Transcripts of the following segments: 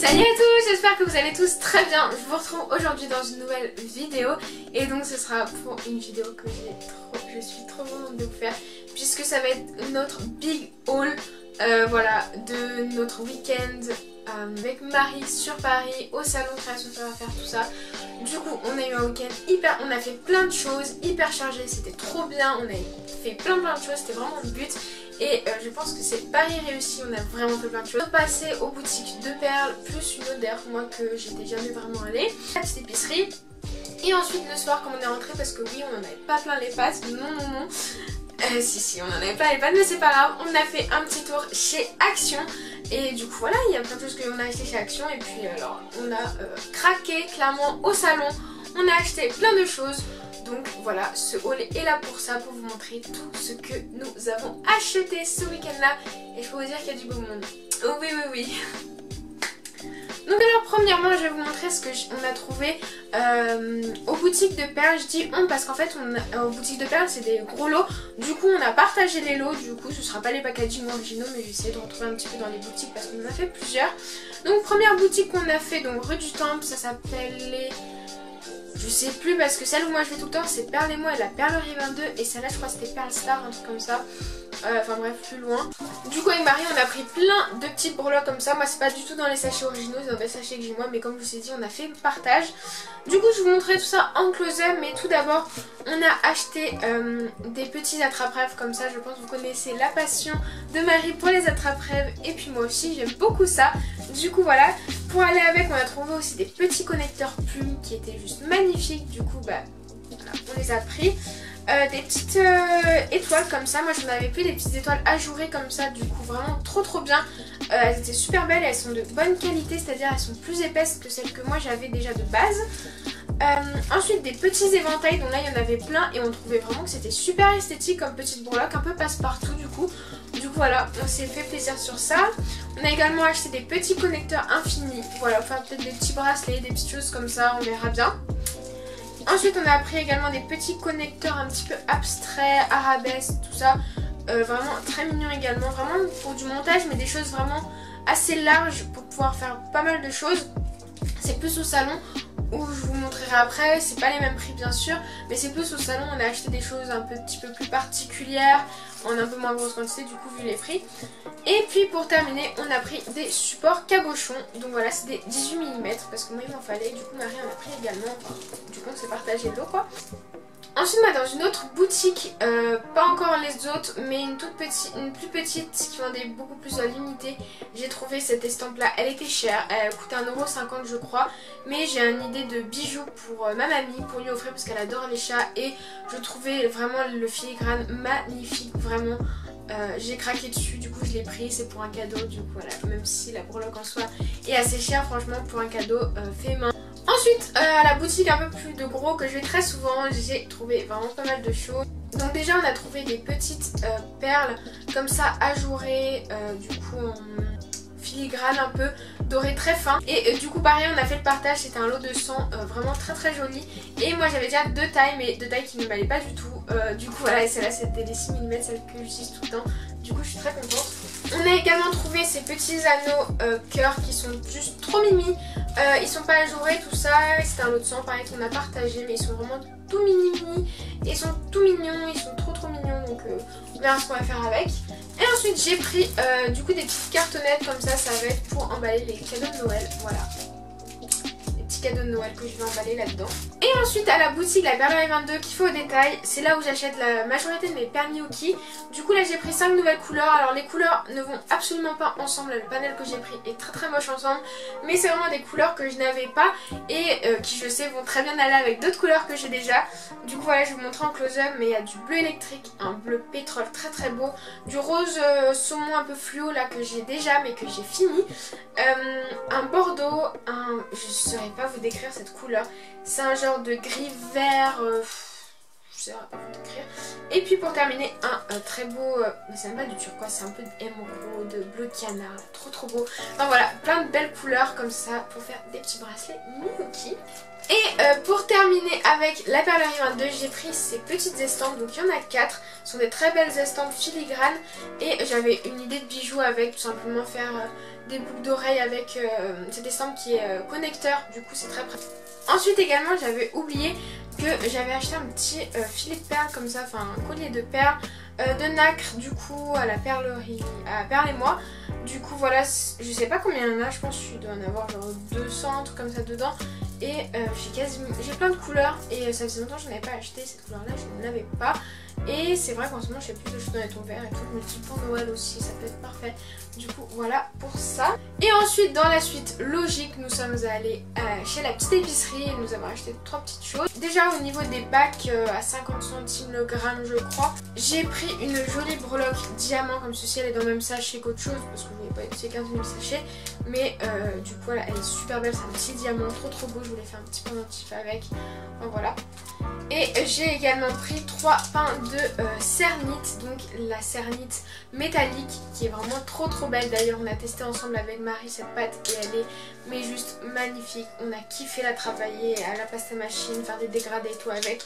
Salut à tous, j'espère que vous allez tous très bien. Je vous retrouve aujourd'hui dans une nouvelle vidéo. Et donc ce sera pour une vidéo que je suis trop contente de vous faire, puisque ça va être notre big haul voilà, de notre week-end avec Marie sur Paris, au salon création ça va faire tout ça. Du coup on a eu un week-end on a fait plein de choses, hyper chargé, c'était trop bien, on a fait plein de choses, c'était vraiment le but. Et je pense que c'est Paris réussi, on a vraiment fait plein de choses. On est passé aux boutiques de perles, plus une autre d'ailleurs moi que j'étais jamais vraiment allée. La petite épicerie. Et ensuite le soir quand on est rentré, parce que oui on en avait pas plein les pattes, non. Si on en avait plein les pattes mais c'est pas grave. On a fait un petit tour chez Action. Et du coup voilà, il y a plein de choses qu'on a acheté chez Action. Et puis alors on a craqué clairement au salon. On a acheté plein de choses. Donc voilà, ce haul est là pour ça, pour vous montrer tout ce que nous avons acheté ce week-end là. Et je peux vous dire qu'il y a du beau monde. Oh oui. Donc alors premièrement je vais vous montrer ce que on a trouvé aux boutiques de perles. Je dis on parce qu'en fait aux boutiques de perles c'est des gros lots. Du coup on a partagé les lots, du coup ce sera pas les packaging originaux, mais j'essaie de retrouver un petit peu dans les boutiques parce qu'on en a fait plusieurs. Donc première boutique qu'on a fait, donc rue du Temple, ça s'appelle les... Je sais plus parce que celle où moi je vais tout le temps c'est Perle et moi et la Perlerie 22, et celle-là je crois que c'était Perle Star, un truc comme ça. Enfin bref, plus loin. Du coup avec Marie on a pris plein de petites breloques comme ça. Moi c'est pas du tout dans les sachets originaux, c'est dans les sachets que j'ai moi, mais comme je vous ai dit on a fait le partage. Du coup je vous montrerai tout ça en close-up, mais tout d'abord on a acheté des petits attrape-rêves comme ça. Je pense que vous connaissez la passion de Marie pour les attrape-rêves, et puis moi aussi j'aime beaucoup ça. Du coup voilà, pour aller avec on a trouvé aussi des petits connecteurs plumes qui étaient juste magnifiques. Du coup bah voilà, on les a pris. Des petites étoiles comme ça, moi j'en avais plus, des petites étoiles ajourées comme ça, du coup vraiment trop bien. Elles étaient super belles et elles sont de bonne qualité, c'est-à-dire elles sont plus épaisses que celles que moi j'avais déjà de base. Ensuite des petits éventails, dont là il y en avait plein et on trouvait vraiment que c'était super esthétique comme petite breloque, un peu passe-partout du coup. Du coup voilà, on s'est fait plaisir sur ça. On a également acheté des petits connecteurs infinis, voilà, enfin peut-être des petits bracelets, des petites choses comme ça, on verra bien. Ensuite on a pris également des petits connecteurs un petit peu abstraits, arabesques, tout ça. Vraiment très mignon également, vraiment pour du montage, mais des choses vraiment assez larges pour pouvoir faire pas mal de choses. C'est plus au salon où je vous montrerai après, c'est pas les mêmes prix bien sûr, mais c'est plus au salon, on a acheté des choses un petit peu plus particulières, en un peu moins grosse quantité du coup vu les prix. Et puis pour terminer on a pris des supports cabochons, donc voilà c'est des 18 mm parce que moi il m'en fallait, du coup Marie en a pris également, enfin, du coup on s'est partagé l'eau quoi. Ensuite moi dans une autre boutique, pas encore les autres, mais une plus petite qui vendait beaucoup plus limitée, j'ai trouvé cette estampe là, elle était chère, elle coûtait 1,50 € je crois, mais j'ai une idée de bijoux pour ma mamie, pour lui offrir parce qu'elle adore les chats, et je trouvais vraiment le filigrane magnifique, vraiment. J'ai craqué dessus, du coup je l'ai pris, c'est pour un cadeau, du coup voilà, même si la breloque en soi est assez chère, franchement pour un cadeau fait main. Ensuite à la boutique un peu plus de gros que je vais très souvent, j'ai trouvé vraiment pas mal de choses. Donc déjà on a trouvé des petites perles comme ça ajourées, du coup en filigrane un peu doré très fin, et du coup pareil on a fait le partage, c'était un lot de 100, vraiment très joli, et moi j'avais déjà deux tailles, mais deux tailles qui ne m'allaient pas du tout, du coup voilà, et celle-là c'était les 6 mm, celle que j'utilise tout le temps, du coup je suis très contente. On a également trouvé ces petits anneaux cœur qui sont juste trop mimi, ils sont pas ajourés tout ça, c'est un lot de 100 pareil qu'on a partagé, mais ils sont vraiment tout mini, et ils sont tout mignons, ils sont trop mignons, donc on verra ce qu'on va faire avec. Et ensuite j'ai pris du coup des petites cartonnettes comme ça va être pour emballer les cadeaux de Noël, voilà. Les petits cadeaux de Noël que je vais emballer là-dedans. Et ensuite à la boutique la Perlerie 22 qui fait au détail, c'est là où j'achète la majorité de mes permis Oki. Du coup là j'ai pris 5 nouvelles couleurs, alors les couleurs ne vont absolument pas ensemble, le panel que j'ai pris est très moche ensemble, mais c'est vraiment des couleurs que je n'avais pas et qui je sais vont très bien aller avec d'autres couleurs que j'ai déjà. Du coup voilà, je vais vous montrer en close-up, mais il y a du bleu électrique, un bleu pétrole très beau, du rose saumon un peu fluo là que j'ai déjà mais que j'ai fini, un bordeaux, je saurais pas vous décrire cette couleur, c'est un genre de gris vert, je diffuseur à écrire. Et puis pour terminer, un très beau, mais c'est même pas du turquoise, c'est un peu d'émeraude, bleu canard, trop beau. Enfin voilà, plein de belles couleurs comme ça pour faire des petits bracelets Mickey. Et pour terminer avec la perlerie 22, j'ai pris ces petites estampes, donc il y en a 4, ce sont des très belles estampes filigranes et j'avais une idée de bijoux avec, tout simplement faire des boucles d'oreilles avec cette estampe qui est connecteur, du coup c'est très pratique. Ensuite également j'avais oublié que j'avais acheté un petit filet de perles comme ça, enfin un collier de perles de nacre du coup à la perlerie, à Perle et Moi. Du coup voilà, je sais pas combien il y en a, je pense qu'il doit en avoir genre 200, un truc comme ça dedans. Et j'ai plein de couleurs et ça faisait longtemps que je n'avais pas acheté cette couleur là, je ne l'avais pas. Et c'est vrai qu'en ce moment je fais plus de choses dans les tons verts et tout, je me dis pour Noël aussi ça peut être parfait. Du coup voilà pour ça. Et ensuite dans la suite logique, nous sommes allés chez la petite épicerie et nous avons acheté 3 petites choses. Déjà au niveau des bacs à 50 centimes le gramme je crois, j'ai pris une jolie breloque diamant comme ceci, elle est dans le même sachet qu'autre chose parce que je voulais pas utiliser 15 000 sachets. Mais du coup voilà, elle est super belle, c'est un petit diamant trop beau, je voulais faire un petit pendentif avec. Enfin voilà. Et j'ai également pris 3 pains de cernite, donc la cernite métallique qui est vraiment trop belle. D'ailleurs on a testé ensemble avec Marie cette pâte et elle est mais juste magnifique. On a kiffé la travailler à la pasta machine, faire des dégradés et tout avec.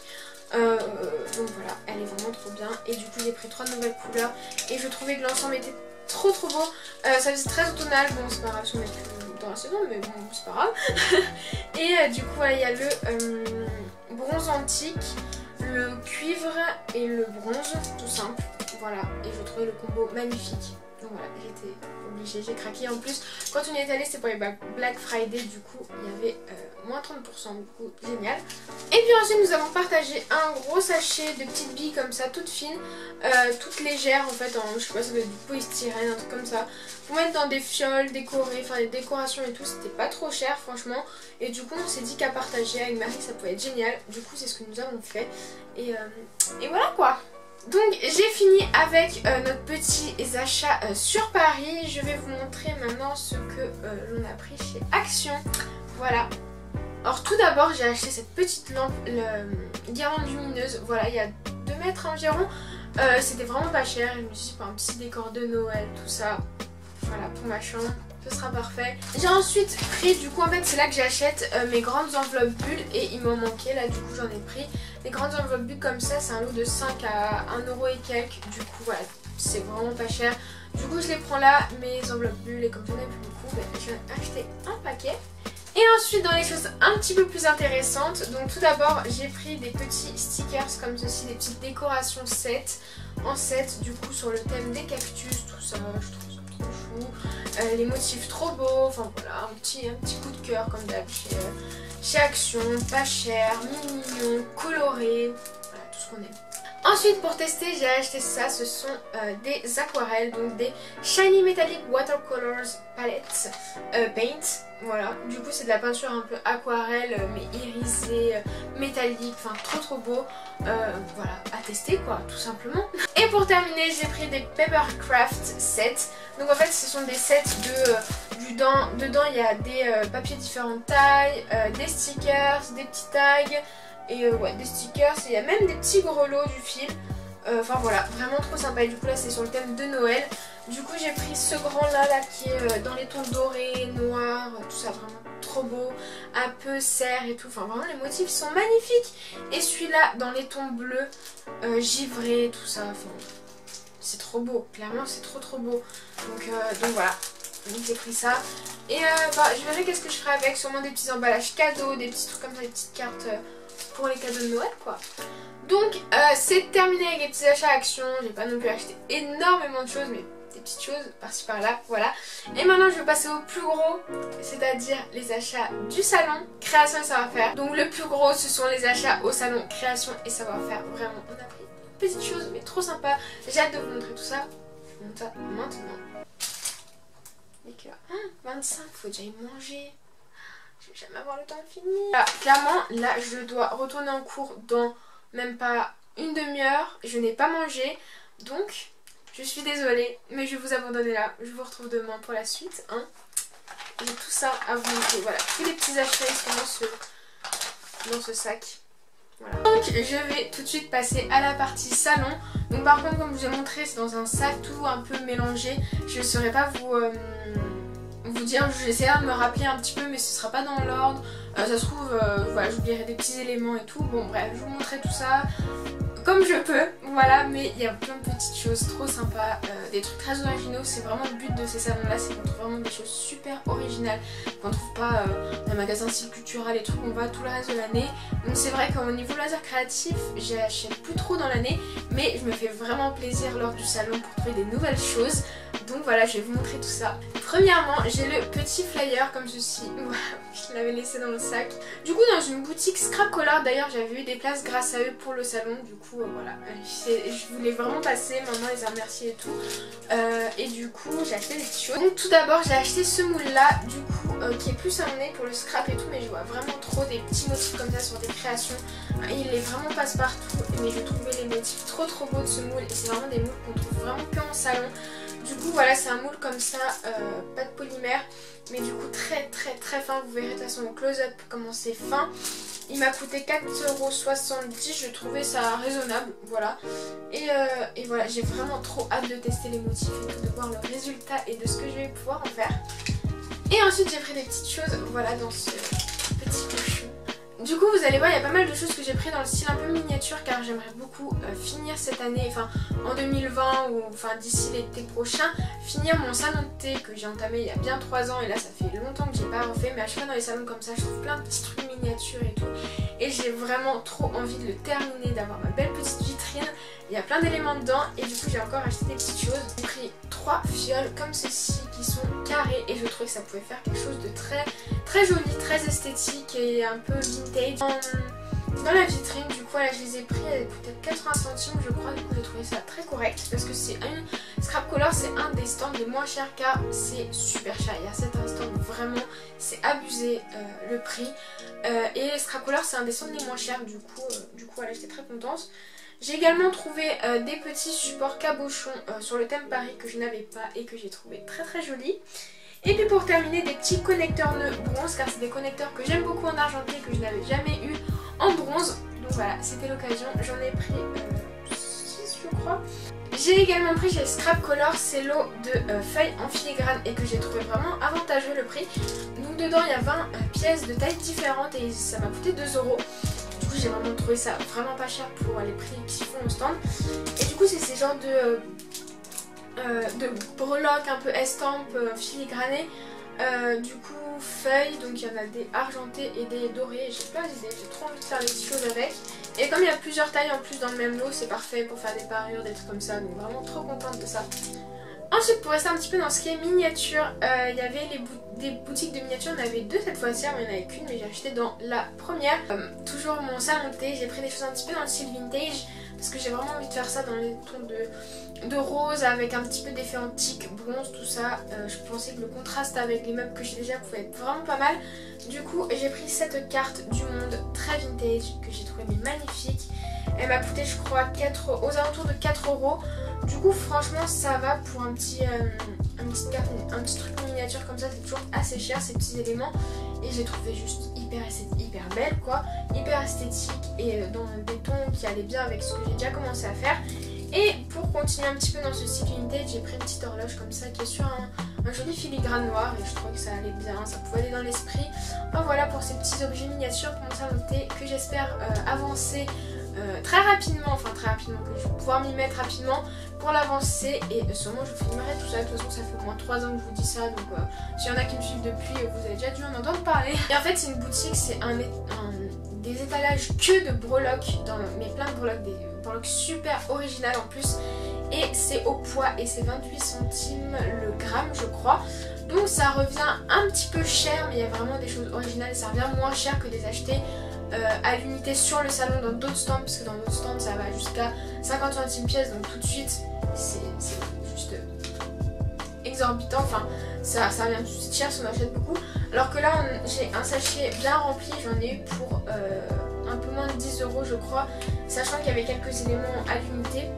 Donc voilà, elle est vraiment trop bien. Et du coup j'ai pris 3 nouvelles couleurs et je trouvais que l'ensemble était trop beau. Ça faisait très automnal, bon c'est pas grave si on est plus dans la saison mais bon c'est pas grave. Et du coup il y a le bronze antique, le cuivre et le bronze tout simple. Voilà, et je trouvais le combo magnifique. Donc voilà, j'étais obligée, j'ai craqué. En plus, quand on y est allé, c'était pour les Black Friday, du coup, il y avait moins 30%, du coup, génial. Et puis ensuite, nous avons partagé un gros sachet de petites billes comme ça, toutes fines, toutes légères en fait, je sais pas, ça doit être du polystyrène, un truc comme ça. Pour mettre dans des fioles décorées, enfin des décorations et tout, c'était pas trop cher franchement. Et du coup, on s'est dit qu'à partager avec Marie, ça pouvait être génial. Du coup, c'est ce que nous avons fait. Et voilà quoi. Donc j'ai fini avec notre petit achat sur Paris. Je vais vous montrer maintenant ce que l'on a pris chez Action. Voilà. Alors tout d'abord j'ai acheté cette petite lampe guirlande lumineuse. Voilà, il y a 2 mètres environ. C'était vraiment pas cher. Je me suis dit pour un petit décor de Noël, tout ça. Voilà, pour ma chambre. Ce sera parfait. J'ai ensuite pris, du coup en fait c'est là que j'achète mes grandes enveloppes bulles et il m'en manquait, là du coup j'en ai pris. Les grandes enveloppes bulles comme ça, c'est un lot de 5 à 1€ et quelques, du coup voilà, c'est vraiment pas cher. Du coup je les prends là, mes enveloppes bulles, et comme j'en ai plus beaucoup, j'ai acheté un paquet. Et ensuite dans les choses un petit peu plus intéressantes, donc tout d'abord j'ai pris des petits stickers comme ceci, des petites décorations set, en set du coup sur le thème des cactus, tout ça, je trouve ça trop chou. Les motifs trop beaux, enfin voilà, un petit coup de cœur comme d'hab chez Action, pas cher, mignon, coloré, voilà tout ce qu'on aime. Ensuite pour tester j'ai acheté ça, ce sont des aquarelles, donc des Shiny Metallic Watercolors Palettes Paint. Voilà, du coup c'est de la peinture un peu aquarelle mais irisée, métallique, enfin trop beau. Voilà, à tester quoi, tout simplement. Et pour terminer j'ai pris des Papercraft sets. Donc en fait ce sont des sets dedans il y a des papiers différentes tailles, des stickers, des petits tags. Et ouais, des stickers, et il y a même des petits grelots du fil. Enfin voilà, vraiment trop sympa. Et du coup là c'est sur le thème de Noël. Du coup j'ai pris ce grand là qui est dans les tons dorés, noirs, tout ça, vraiment trop beau. Un peu serre et tout, enfin vraiment les motifs sont magnifiques. Et celui-là dans les tons bleus, givré, tout ça, enfin c'est trop beau, clairement c'est trop beau. Donc voilà, donc j'ai pris ça. Et je verrai qu'est-ce que je ferai avec, sûrement des petits emballages cadeaux, des petits trucs comme ça, des petites cartes pour les cadeaux de Noël quoi. Donc c'est terminé avec les petits achats Action. J'ai pas non plus acheté énormément de choses mais des petites choses par-ci par-là, voilà. Et maintenant je vais passer au plus gros, c'est-à-dire les achats du salon création et savoir-faire. Donc le plus gros ce sont les achats au salon création et savoir-faire. Vraiment on a pris une petite chose mais trop sympa. J'ai hâte de vous montrer tout ça. Je vous montre ça maintenant. Il est que 25, faut déjà y manger. Je vais jamais avoir le temps de finir. Ah, clairement, là, je dois retourner en cours dans même pas une demi-heure. Je n'ai pas mangé. Donc, je suis désolée. Mais je vais vous abandonner là. Je vous retrouve demain pour la suite. Hein. J'ai tout ça à vous montrer. Voilà, tous les petits achats ils sont dans ce sac. Voilà. Donc je vais tout de suite passer à la partie salon. Donc par contre, comme je vous ai montré, c'est dans un sac tout un peu mélangé. Je ne saurais pas vous dire, j'essaierai de me rappeler un petit peu, mais ce sera pas dans l'ordre. Ça se trouve, voilà, j'oublierai des petits éléments et tout. Bon bref, je vous montrerai tout ça comme je peux, voilà, mais il y a plein de petites choses trop sympas, des trucs très originaux. C'est vraiment le but de ces salons là, c'est qu'on trouve vraiment des choses super originales qu'on trouve pas dans un magasin style culturel et tout, on va tout le reste de l'année. Donc c'est vrai qu'au niveau loisirs créatifs, j'achète plus trop dans l'année, mais je me fais vraiment plaisir lors du salon pour trouver des nouvelles choses. Donc voilà, je vais vous montrer tout ça. Premièrement, j'ai le petit flyer comme ceci. Je l'avais laissé dans le sac. Du coup, dans une boutique Scrap Color, d'ailleurs, j'avais eu des places grâce à eux pour le salon. Du coup, voilà, je voulais vraiment passer. Maman les a remerciés et tout. Et du coup, j'ai acheté des petites choses. Donc tout d'abord, j'ai acheté ce moule-là, du coup, qui est plus amené pour le scrap et tout. Mais je vois vraiment trop des petits motifs comme ça sur des créations. Il est vraiment passe-partout. Mais j'ai trouvé les motifs trop beaux de ce moule. Et c'est vraiment des moules qu'on trouve vraiment que en salon. Du coup voilà, c'est un moule comme ça, pas de polymère, mais du coup très fin. Vous verrez de toute façon au close-up comment c'est fin. Il m'a coûté 4,70 €, je trouvais ça raisonnable, voilà. Et voilà, j'ai vraiment trop hâte de tester les motifs et tout, de voir le résultat et de ce que je vais pouvoir en faire. Et ensuite j'ai pris des petites choses, voilà, dans ce petit pochon. Du coup vous allez voir, il y a pas mal de choses que j'ai pris dans le style un peu miniature, car j'aimerais beaucoup finir cette année, enfin en 2020 ou enfin d'ici l'été prochain, finir mon salon de thé que j'ai entamé il y a bien 3 ans, et là ça fait longtemps que j'ai pas refait, mais à chaque fois dans les salons comme ça je trouve plein de petits trucs miniatures et tout, et j'ai vraiment trop envie de le terminer, d'avoir ma belle petite vitrine. Il y a plein d'éléments dedans, et du coup j'ai encore acheté des petites choses. J'ai pris 3 fioles comme ceci qui sont carrées, et je trouvais que ça pouvait faire quelque chose de très joli, très esthétique et un peu vintage dans la vitrine. Du coup là je les ai pris à peut-être 80 centimes je crois. Du coup j'ai trouvé ça très correct, parce que c'est un Scrap Color, c'est un des stands les moins chers, car c'est super cher. Il y a certains stands vraiment c'est abusé le prix, et Scrap Color c'est un des stands les moins chers. Du coup voilà, j'étais très contente. J'ai également trouvé des petits supports cabochons sur le thème Paris que je n'avais pas et que j'ai trouvé très jolis. Et puis pour terminer, des petits connecteurs nœuds bronze, car c'est des connecteurs que j'aime beaucoup en argenté, que je n'avais jamais eu en bronze. Donc voilà, c'était l'occasion. J'en ai pris 6 je crois. J'ai également pris chez Scrap Color ces lots de feuilles en filigrane, et que j'ai trouvé vraiment avantageux le prix. Donc dedans il y a 20 pièces de tailles différentes, et ça m'a coûté 2 €. Du coup j'ai vraiment trouvé ça vraiment pas cher pour les prix qui font au stand. Et du coup c'est ces genres de breloques un peu estampes filigranées. Du coup feuilles, donc il y en a des argentées et des dorées. J'ai plein d'idées, j'ai trop envie de faire des petites choses avec. Et comme il y a plusieurs tailles en plus dans le même lot, c'est parfait pour faire des parures, des trucs comme ça. Donc vraiment trop contente de ça. Ensuite, pour rester un petit peu dans ce qui est miniature, il y avait des boutiques de miniature. Il y en avait 2 cette fois-ci, mais il n'y en avait qu'une, mais j'ai acheté dans la première. Toujours mon salon de thé, j'ai pris des choses un petit peu dans le style vintage, parce que j'ai vraiment envie de faire ça dans les tons de rose, avec un petit peu d'effet antique, bronze, tout ça. Je pensais que le contraste avec les meubles que j'ai déjà pouvait être vraiment pas mal. Du coup j'ai pris cette carte du monde très vintage que j'ai trouvé magnifique. Elle m'a coûté je crois aux alentours de 4 €. Du coup franchement ça va pour un petit truc en miniature comme ça, c'est toujours assez cher ces petits éléments. Et j'ai trouvé juste hyper belle quoi, hyper esthétique, et dans des tons qui allaient bien avec ce que j'ai déjà commencé à faire. Et pour continuer un petit peu dans ce style vintage, j'ai pris une petite horloge comme ça qui est sur un joli filigrane noir, et je trouvais que ça allait bien, ça pouvait aller dans l'esprit. Enfin voilà pour ces petits objets miniatures pour mon salon de thé, que j'espère avancer très rapidement, que je vais pouvoir m'y mettre rapidement pour l'avancer, et sûrement je filmerai tout ça. De toute façon ça fait au moins 3 ans que je vous dis ça, donc s'il y en a qui me suivent depuis, vous avez déjà dû en entendre parler. Et en fait c'est une boutique, c'est des étalages que de breloques, mais plein de breloques, des breloques super originales en plus, et c'est au poids, et c'est 28 centimes le gramme je crois. Donc ça revient un petit peu cher, mais il y a vraiment des choses originales, et ça revient moins cher que des acheter à l'unité sur le salon dans d'autres stands, parce que dans d'autres stands ça va jusqu'à 50 centimes pièce, donc tout de suite c'est juste exorbitant, enfin ça revient tout de suite cher si on achète beaucoup. Alors que là j'ai un sachet bien rempli, j'en ai eu pour un peu moins de 10 € je crois, sachant qu'il y avait quelques éléments à l'unité.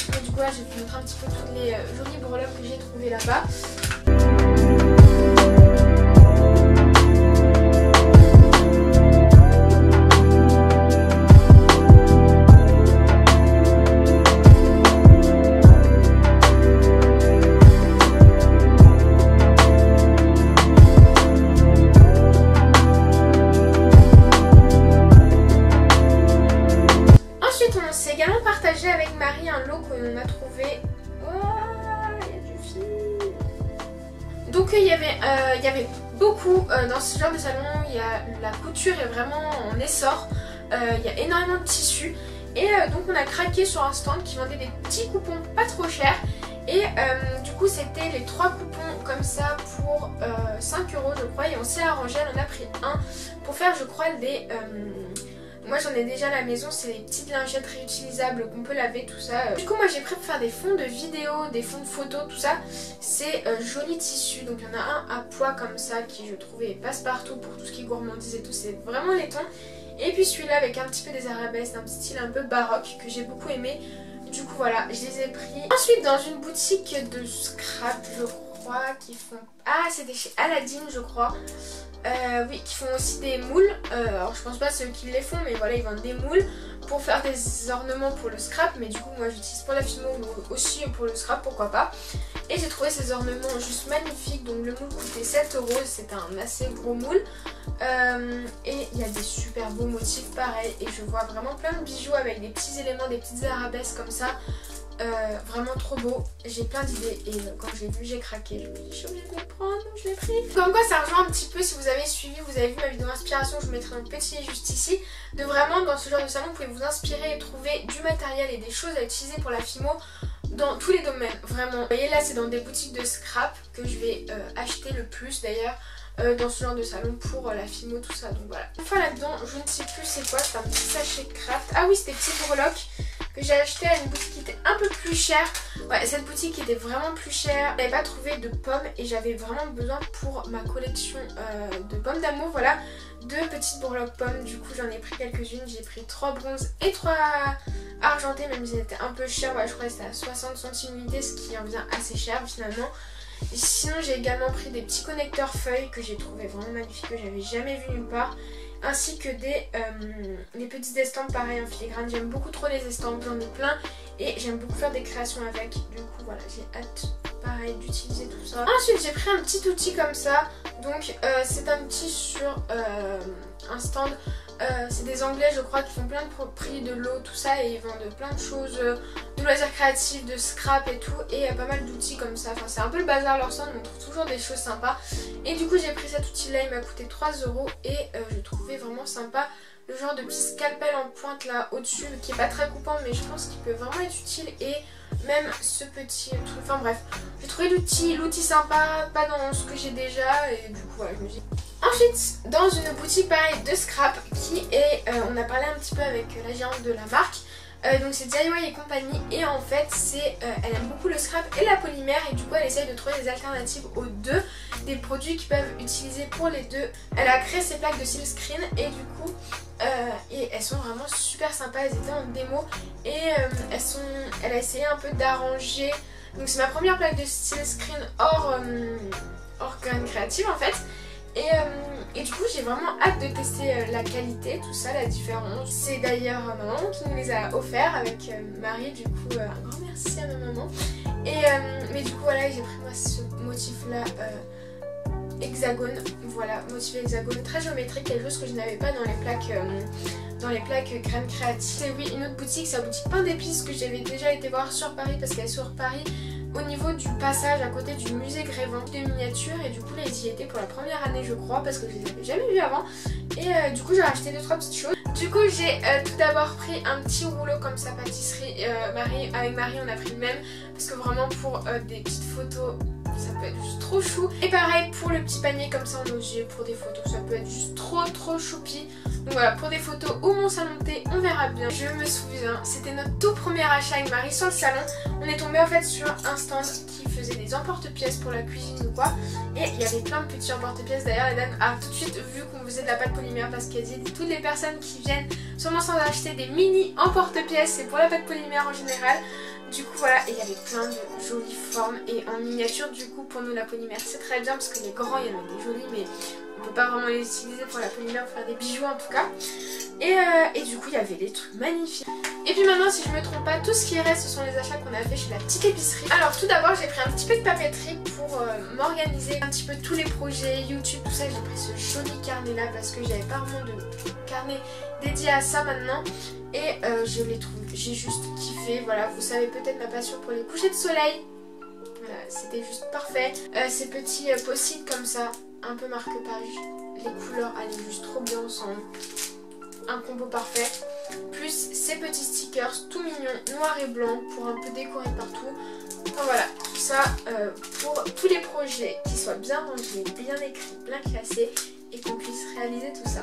Et du coup là je vais vous montrer un petit peu toutes les jolies breloques que j'ai trouvées là-bas. Donc il y avait beaucoup dans ce genre de salon. La couture est vraiment en essor. Il y a énormément de tissus. Et donc on a craqué sur un stand qui vendait des petits coupons pas trop chers. Et du coup c'était les 3 coupons comme ça pour 5 € je crois. Et on s'est arrangé, on en a pris un pour faire je crois des... moi j'en ai déjà à la maison, c'est les petites lingettes réutilisables qu'on peut laver, tout ça. Du coup moi j'ai pris pour faire des fonds de vidéos, des fonds de photos, tout ça. C'est joli tissu, donc il y en a un à pois comme ça qui je trouvais passe-partout pour tout ce qui est gourmandise et tout, c'est vraiment laiton. Et puis celui-là avec un petit peu des arabesques, un style un peu baroque que j'ai beaucoup aimé. Du coup voilà, je les ai pris. Ensuite dans une boutique de scrap je crois, qui font... Ah c'était chez Aladdin je crois. Oui, qui font aussi des moules. Alors je pense pas ceux qui les font, mais voilà, ils vendent des moules pour faire des ornements pour le scrap. Mais du coup moi j'utilise pour la Fimo, mais aussi pour le scrap, pourquoi pas. Et j'ai trouvé ces ornements juste magnifiques. Donc le moule coûtait 7 €, c'est un assez gros moule. Et il y a des super beaux motifs pareil. Et je vois vraiment plein de bijoux avec des petits éléments, des petites arabesques comme ça. Vraiment trop beau, j'ai plein d'idées et quand je l'ai vu j'ai craqué, je me dis je suis obligée de le prendre, donc je l'ai pris. Comme quoi ça rejoint un petit peu, si vous avez suivi, vous avez vu ma vidéo inspiration, je vous mettrai un petit juste ici, de vraiment dans ce genre de salon vous pouvez vous inspirer et trouver du matériel et des choses à utiliser pour la Fimo dans tous les domaines, vraiment. Vous voyez là c'est dans des boutiques de scrap que je vais acheter le plus d'ailleurs. Dans ce genre de salon pour la Fimo, tout ça, donc voilà. Une fois là-dedans, je ne sais plus c'est quoi, c'est un petit sachet craft. Ah oui, c'était petits breloques que j'ai acheté à une boutique qui était un peu plus chère. Ouais, cette boutique était vraiment plus chère. Je n'avais pas trouvé de pommes et j'avais vraiment besoin pour ma collection de pommes d'amour, voilà, de petites breloques pommes. Du coup, j'en ai pris quelques-unes. J'ai pris 3 bronzes et 3 argentées, même si elles étaient un peu chères. Ouais, je crois que c'était à 60 centimes l'unité, ce qui en vient assez cher finalement. Et sinon j'ai également pris des petits connecteurs feuilles que j'ai trouvé vraiment magnifiques, que j'avais jamais vu nulle part, ainsi que des petites estampes pareil en filigrane. J'aime beaucoup trop les estampes, j'en ai plein et j'aime beaucoup faire des créations avec. Du coup voilà, j'ai hâte pareil d'utiliser tout ça. Ensuite j'ai pris un petit outil comme ça, donc c'est un outil sur un stand. C'est des Anglais je crois qui font plein de prix de l'eau, tout ça, et ils vendent plein de choses, de loisirs créatifs, de scrap et tout, et pas mal d'outils comme ça. Enfin c'est un peu le bazar leur stand, mais on trouve toujours des choses sympas. Et du coup j'ai pris cet outil là, il m'a coûté 3 € et je trouvais vraiment sympa le genre de petit scalpel en pointe là au-dessus qui est pas très coupant, mais je pense qu'il peut vraiment être utile. Et même ce petit truc, enfin bref, j'ai trouvé l'outil sympa, pas dans ce que j'ai déjà, et du coup voilà, je me dis. Ensuite, dans une boutique pareil de scrap qui est, on a parlé un petit peu avec la gérante de la marque, donc c'est DIY et compagnie, et en fait elle aime beaucoup le scrap et la polymère, et du coup elle essaye de trouver des alternatives aux deux, des produits qu'ils peuvent utiliser pour les deux. Elle a créé ces plaques de silkscreen et du coup elles sont vraiment super sympas, elles étaient en démo et elle a essayé un peu d'arranger. Donc c'est ma première plaque de silkscreen hors graine créative en fait. Et du coup j'ai vraiment hâte de tester la qualité, tout ça, la différence. C'est d'ailleurs maman qui nous les a offerts avec Marie, du coup un grand merci à ma maman. Mais du coup voilà, j'ai pris moi ce motif là hexagone, voilà, motif hexagone très géométrique, quelque chose que je n'avais pas dans les plaques graines créatives. C'est oui une autre boutique, c'est la boutique Pain d'épices que j'avais déjà été voir sur Paris, parce qu'elle est sur Paris au niveau du passage à côté du musée Grévin de miniatures, et du coup là ils y étaient pour la première année je crois, parce que je les avais jamais vus avant. Et du coup j'ai acheté 2-3 petites choses. Du coup j'ai tout d'abord pris un petit rouleau comme ça pâtisserie, avec Marie on a pris le même, parce que vraiment pour des petites photos ça peut être juste trop chou. Et pareil pour le petit panier comme ça en osier, pour des photos ça peut être juste trop choupi. Donc voilà, pour des photos ou mon salon de thé, on verra bien. Je me souviens, c'était notre tout premier achat avec Marie sur le salon. On est tombé en fait sur un stand qui faisait des emporte-pièces pour la cuisine ou quoi. Et il y avait plein de petits emporte-pièces. D'ailleurs la dame a tout de suite vu qu'on faisait de la pâte polymère, parce qu'elle dit toutes les personnes qui viennent sur mon stand acheter des mini emporte-pièces, c'est pour la pâte polymère en général. Du coup voilà, et il y avait plein de jolies formes et en miniature. Du coup pour nous la polymère c'est très bien, parce que les grands il y en a des jolis, mais on peut pas vraiment les utiliser pour la polymère, pour faire des bijoux en tout cas. Et du coup il y avait des trucs magnifiques. Et puis maintenant si je me trompe pas, tout ce qui reste ce sont les achats qu'on a fait chez la petite épicerie. Alors tout d'abord j'ai pris un petit peu de papeterie pour m'organiser un petit peu tous les projets YouTube, tout ça. J'ai pris ce joli carnet là parce que j'avais pas vraiment de carnet dédié à ça maintenant. Et je l'ai trouvé, j'ai juste kiffé, voilà, vous savez peut-être ma passion pour les couchers de soleil. Voilà, c'était juste parfait. Ces petits post-it comme ça, un peu marque-page. Les couleurs allaient juste trop bien ensemble. Un combo parfait. Plus ces petits stickers tout mignons, noir et blanc, pour un peu décorer partout. Enfin voilà, tout ça pour tous les projets qui soient bien rangés, bien écrits, bien classés et qu'on puisse réaliser tout ça.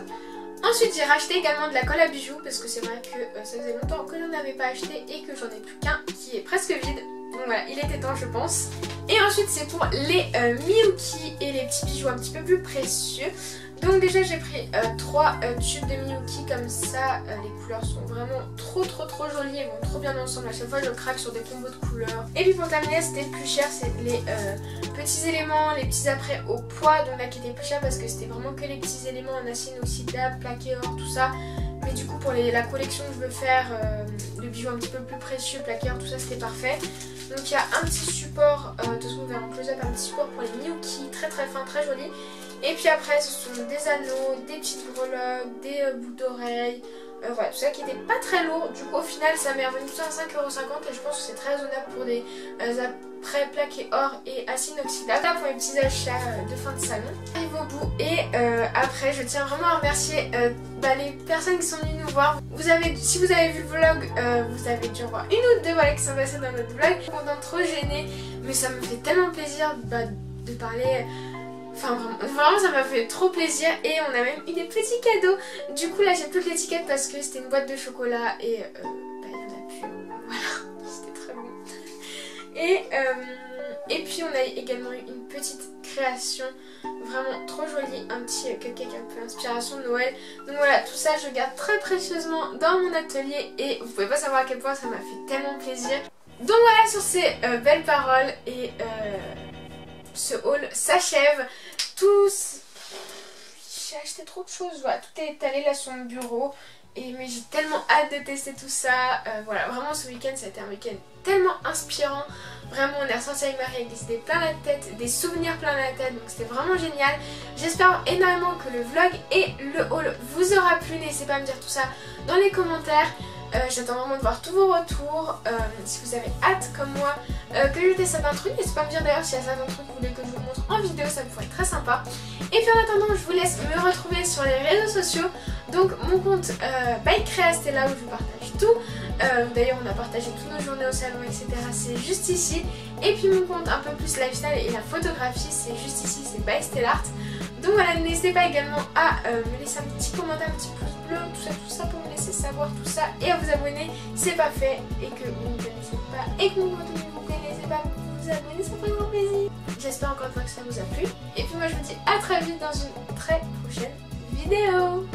Ensuite j'ai racheté également de la colle à bijoux parce que c'est vrai que ça faisait longtemps que je n'en avais pas acheté et que j'en ai plus qu'un qui est presque vide. Donc voilà, il était temps je pense. Et ensuite c'est pour les Miyuki et les petits bijoux un petit peu plus précieux. Donc déjà j'ai pris 3 tubes de Miyuki comme ça, les couleurs sont vraiment trop jolies, elles vont trop bien ensemble, à chaque fois je craque sur des combos de couleurs. Et puis pour terminer c'était le plus cher, c'est les petits éléments, les petits apprêts au poids, donc là qui étaient plus chers parce que c'était vraiment que les petits éléments en acier inoxydable, plaqué or, tout ça. Mais du coup pour la collection que je veux faire, de bijoux un petit peu plus précieux, plaqué or, tout ça c'était parfait. Donc il y a un petit support, de toute façon on verra en close-up, un petit support pour les Miyuki, très fin, très joli. Et puis après ce sont des anneaux, des petites breloques, des boucles d'oreilles, voilà, tout ça qui n'était pas très lourd. Du coup au final ça m'est revenu tout à 5,50 € et je pense que c'est très raisonnable pour des apprêts plaqués or et acier inoxydable. Là pour mes petits achats de fin de salon. J'arrive au bout et après je tiens vraiment à remercier les personnes qui sont venues nous voir. Si vous avez vu le vlog, vous avez dû en voir une ou deux qui sont passées dans notre vlog. Je suis contente, trop gênée, mais ça me fait tellement plaisir de parler. Enfin vraiment ça m'a fait trop plaisir et on a même eu des petits cadeaux. Du coup là j'ai plus l'étiquette parce que c'était une boîte de chocolat et il n'y en a plus. Voilà, c'était très bon. Et puis on a également eu une petite création vraiment trop jolie, un petit cupcake un peu inspiration de Noël. Donc voilà, tout ça je garde très précieusement dans mon atelier et vous pouvez pas savoir à quel point ça m'a fait tellement plaisir. Donc voilà, sur ces belles paroles et ce haul s'achève. J'ai acheté trop de choses, voilà, tout est étalé là sur mon bureau. Mais j'ai tellement hâte de tester tout ça. Voilà, vraiment ce week-end ça a été un week-end tellement inspirant. Vraiment on est ressorti avec Marie avec des idées plein la tête, des souvenirs plein la tête, donc c'était vraiment génial. J'espère énormément que le vlog et le haul vous aura plu. N'hésitez pas à me dire tout ça dans les commentaires. J'attends vraiment de voir tous vos retours. Si vous avez hâte comme moi que je teste certains trucs, n'hésitez pas à me dire d'ailleurs s'il y a certains trucs que vous voulez que je vous montre en vidéo, ça pourrait être très sympa. Et puis en attendant je vous laisse me retrouver sur les réseaux sociaux. Donc mon compte by Créa, c'est là où je vous partage tout. D'ailleurs on a partagé toutes nos journées au salon etc, c'est juste ici. Et puis mon compte un peu plus lifestyle et la photographie c'est juste ici, c'est by Stellart. Donc voilà, n'hésitez pas également à me laisser un petit commentaire, un petit pouce bleu, tout ça pour me laisser savoir tout ça. Et à vous abonner, c'est pas fait et que vous ne connaissez pas et que mon contenu vous plaît, n'hésitez pas à vous abonner, ça fait grand plaisir. J'espère encore une fois que ça vous a plu. Et puis moi je vous dis à très vite dans une très prochaine vidéo.